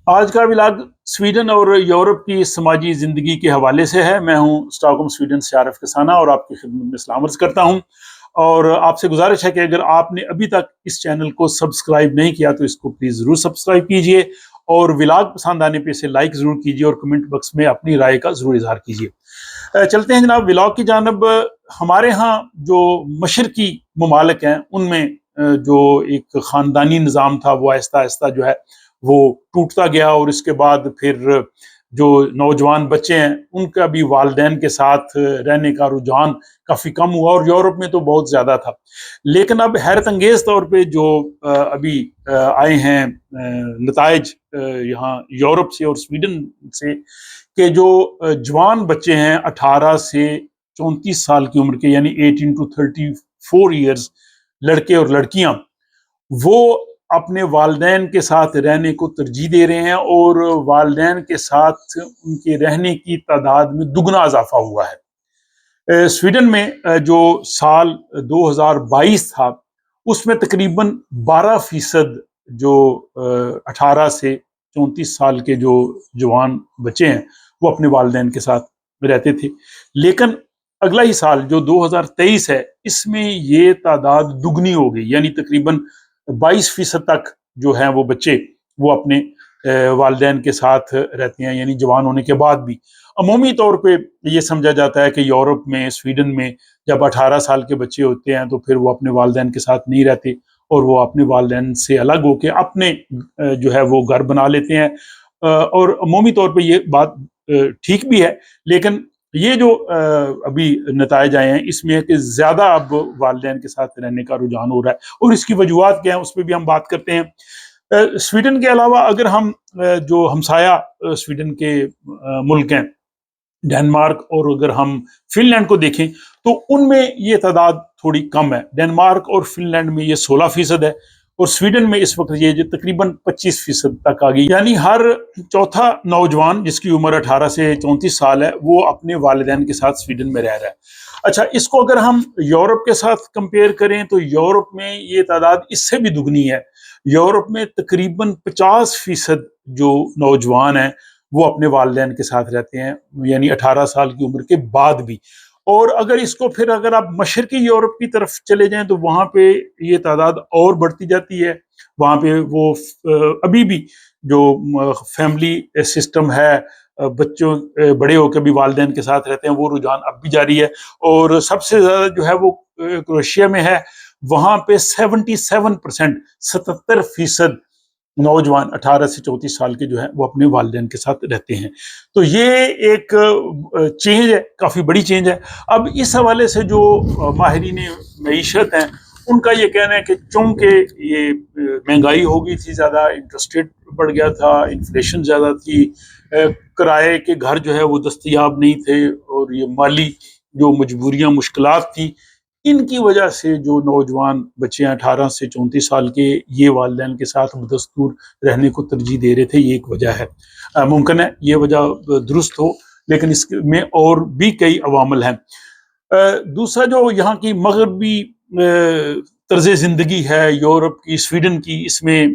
آج کا vlog Sweden اور یورپ کی سماجی زندگی کے حوالے سے ہے۔ میں ہوں اسٹاکہولم سویڈن سے عارف کسانہ اور آپ کی خدمت میں سلام عرض کرتا ہوں، اور آپ سے گزارش ہے کہ اگر آپ نے ابھی تک اس چینل کو سبسکرائب نہیں کیا تو اس کو پلیز ضرور سبسکرائب کیجئے، اور ولاگ پسند آنے پہ اسے لائک ضرور کیجئے اور کمنٹ باکس میں اپنی رائے کا ضرور اظہار کیجئے۔ چلتے ہیں جناب ولاگ کی جانب۔ ہمارے ہاں جو مشرقی ممالک ہیں ان میں جو ایک خاندانی نظام تھا وہ آہستہ آہستہ جو ہے وہ ٹوٹتا گیا، اور اس کے بعد پھر جو نوجوان بچے ہیں ان کا بھی والدین کے ساتھ رہنے کا رجحان کافی کم ہوا، اور یورپ میں تو بہت زیادہ تھا۔ لیکن اب حیرت انگیز طور پہ جو ابھی آئے ہیں نتائج یہاں یورپ سے اور سویڈن سے، کہ جو جوان بچے ہیں 18 سے 34 سال کی عمر کے، یعنی 18 to 34 ایئرز، لڑکے اور لڑکیاں، وہ اپنے والدین کے ساتھ رہنے کو ترجیح دے رہے ہیں، اور والدین کے ساتھ ان کے رہنے کی تعداد میں دگنا اضافہ ہوا ہے۔ سویڈن میں جو سال 2022 تھا اس میں تقریباً 12% جو 18 سے 34 سال کے جو جوان بچے ہیں وہ اپنے والدین کے ساتھ رہتے تھے، لیکن اگلا ہی سال جو 2023 ہے اس میں یہ تعداد دگنی ہو گئی، یعنی تقریباً 22% تک جو ہیں وہ بچے وہ اپنے والدین کے ساتھ رہتے ہیں، یعنی جوان ہونے کے بعد بھی۔ عمومی طور پہ یہ سمجھا جاتا ہے کہ یورپ میں، سویڈن میں جب 18 سال کے بچے ہوتے ہیں تو پھر وہ اپنے والدین کے ساتھ نہیں رہتے، اور وہ اپنے والدین سے الگ ہو کے اپنے جو ہے وہ گھر بنا لیتے ہیں، اور عمومی طور پہ یہ بات ٹھیک بھی ہے۔ لیکن یہ جو ابھی نتائج آئے ہیں اس میں ہے کہ زیادہ اب والدین کے ساتھ رہنے کا رجحان ہو رہا ہے، اور اس کی وجوہات کیا ہیں اس پہ بھی ہم بات کرتے ہیں۔ سویڈن کے علاوہ اگر ہم جو ہمسایہ سویڈن کے ملک ہیں، ڈنمارک، اور اگر ہم فن لینڈ کو دیکھیں تو ان میں یہ تعداد تھوڑی کم ہے۔ ڈنمارک اور فن لینڈ میں یہ 16% ہے، اور سویڈن میں اس وقت یہ تقریباً 25% تک آ گئی، یعنی ہر چوتھا نوجوان جس کی عمر 18 سے 34 سال ہے وہ اپنے والدین کے ساتھ سویڈن میں رہ رہا ہے۔ اچھا، اس کو اگر ہم یورپ کے ساتھ کمپیئر کریں تو یورپ میں یہ تعداد اس سے بھی دگنی ہے۔ یورپ میں تقریباً 50% جو نوجوان ہیں وہ اپنے والدین کے ساتھ رہتے ہیں، یعنی 18 سال کی عمر کے بعد بھی۔ اور اگر اس کو پھر اگر آپ مشرقی یورپ کی طرف چلے جائیں تو وہاں پہ یہ تعداد اور بڑھتی جاتی ہے۔ وہاں پہ وہ ابھی بھی جو فیملی سسٹم ہے، بچوں بڑے ہو کے بھی والدین کے ساتھ رہتے ہیں، وہ رجحان اب بھی جاری ہے۔ اور سب سے زیادہ جو ہے وہ کروشیا میں ہے، وہاں پہ 77%، 77% نوجوان 18 سے 34 سال کے جو ہیں وہ اپنے والدین کے ساتھ رہتے ہیں۔ تو یہ ایک چینج ہے، کافی بڑی چینج ہے۔ اب اس حوالے سے جو ماہرین معیشت ہیں ان کا یہ کہنا ہے کہ چونکہ یہ مہنگائی ہو گئی تھی زیادہ، انٹرسٹ ریٹ بڑھ گیا تھا، انفلیشن زیادہ تھی، کرائے کے گھر جو ہے وہ دستیاب نہیں تھے، اور یہ مالی جو مجبوریاں، مشکلات تھی، ان کی وجہ سے جو نوجوان بچے ہیں 18 سے 34 سال کے، یہ والدین کے ساتھ بدستور رہنے کو ترجیح دے رہے تھے۔ یہ ایک وجہ ہے، ممکن ہے یہ وجہ درست ہو، لیکن اس میں اور بھی کئی عوامل ہیں۔ دوسرا جو یہاں کی مغربی طرز زندگی ہے یورپ کی، سویڈن کی، اس میں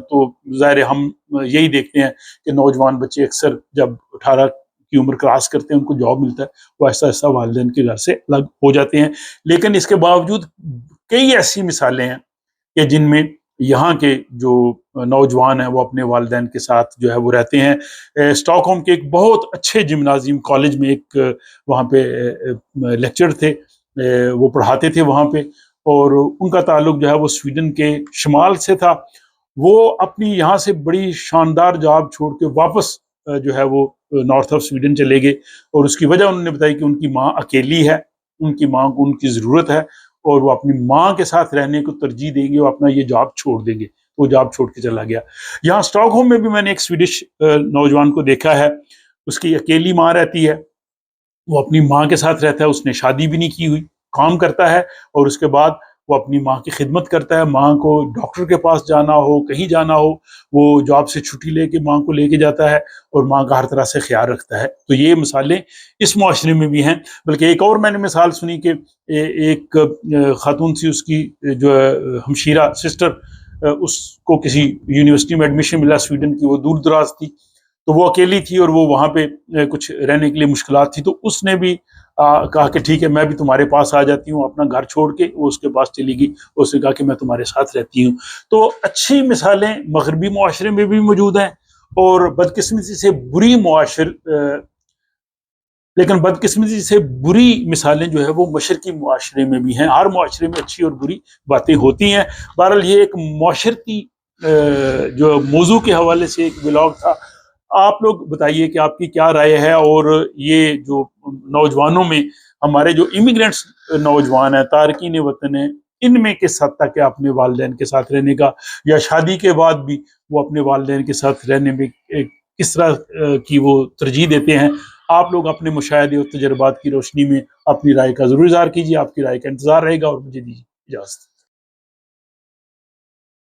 تو ظاہر ہم یہی دیکھتے ہیں کہ نوجوان بچے اکثر جب 18 کی عمر کراس کرتے ہیں، ان کو جاب ملتا ہے، وہ ایسا ایسا والدین کے گھر سے الگ ہو جاتے ہیں۔ لیکن اس کے باوجود کئی ایسی مثالیں ہیں کہ جن میں یہاں کے جو نوجوان ہیں وہ اپنے والدین کے ساتھ جو ہے وہ رہتے ہیں۔ اسٹاکہولم کے ایک بہت اچھے جمنازیم کالج میں ایک وہاں پہ لیکچر تھے، وہ پڑھاتے تھے وہاں پہ، اور ان کا تعلق جو ہے وہ سویڈن کے شمال سے تھا۔ وہ اپنی یہاں سے بڑی شاندار جاب چھوڑ کے واپس جو ہے وہ نارتھ آف سویڈن چلے گئے، اور اس کی وجہ انہوں نے بتائی کہ ان کی ماں اکیلی ہے، ان کی ماں کو ان کی ضرورت ہے، اور وہ اپنی ماں کے ساتھ رہنے کو ترجیح دیں گے، وہ اپنا یہ جاب چھوڑ دیں گے۔ وہ جاب چھوڑ کے چلا گیا۔ یہاں اسٹاکہولم میں بھی میں نے ایک سویڈش نوجوان کو دیکھا ہے، اس کی اکیلی ماں رہتی ہے، وہ اپنی ماں کے ساتھ رہتا ہے، اس نے شادی بھی نہیں کی ہوئی، کام کرتا ہے، اور اس کے بعد وہ اپنی ماں کی خدمت کرتا ہے۔ ماں کو ڈاکٹر کے پاس جانا ہو، کہیں جانا ہو، وہ جاب سے چھٹی لے کے ماں کو لے کے جاتا ہے، اور ماں کا ہر طرح سے خیال رکھتا ہے۔ تو یہ مثالیں اس معاشرے میں بھی ہیں۔ بلکہ ایک اور میں نے مثال سنی کہ ایک خاتون سی، اس کی جو ہمشیرہ سسٹر اس کو کسی یونیورسٹی میں ایڈمیشن ملا سویڈن کی، وہ دور دراز تھی، تو وہ اکیلی تھی اور وہ وہاں پہ کچھ رہنے کے لیے مشکلات تھی، تو اس نے بھی کہا کہ ٹھیک ہے میں بھی تمہارے پاس آ جاتی ہوں، اپنا گھر چھوڑ کے وہ اس کے پاس چلی گئی، اس نے کہا کہ میں تمہارے ساتھ رہتی ہوں۔ تو اچھی مثالیں مغربی معاشرے میں بھی موجود ہیں، اور بدقسمتی سے بری لیکن بدقسمتی سے بری مثالیں جو ہے وہ مشرقی معاشرے میں بھی ہیں۔ ہر معاشرے میں اچھی اور بری باتیں ہوتی ہیں۔ بہرحال یہ ایک معاشرتی جو موضوع کے حوالے سے ایک ولاگ تھا۔ آپ لوگ بتائیے کہ آپ کی کیا رائے ہے، اور یہ جو نوجوانوں میں ہمارے جو امیگرینٹس نوجوان ہیں، تارکین وطن ہیں، ان میں کس حد تک ہے اپنے والدین کے ساتھ رہنے کا، یا شادی کے بعد بھی وہ اپنے والدین کے ساتھ رہنے میں کس طرح کی وہ ترجیح دیتے ہیں۔ آپ لوگ اپنے مشاہدے اور تجربات کی روشنی میں اپنی رائے کا ضرور اظہار کیجیے۔ آپ کی رائے کا انتظار رہے گا، اور مجھے دیجیے اجازت۔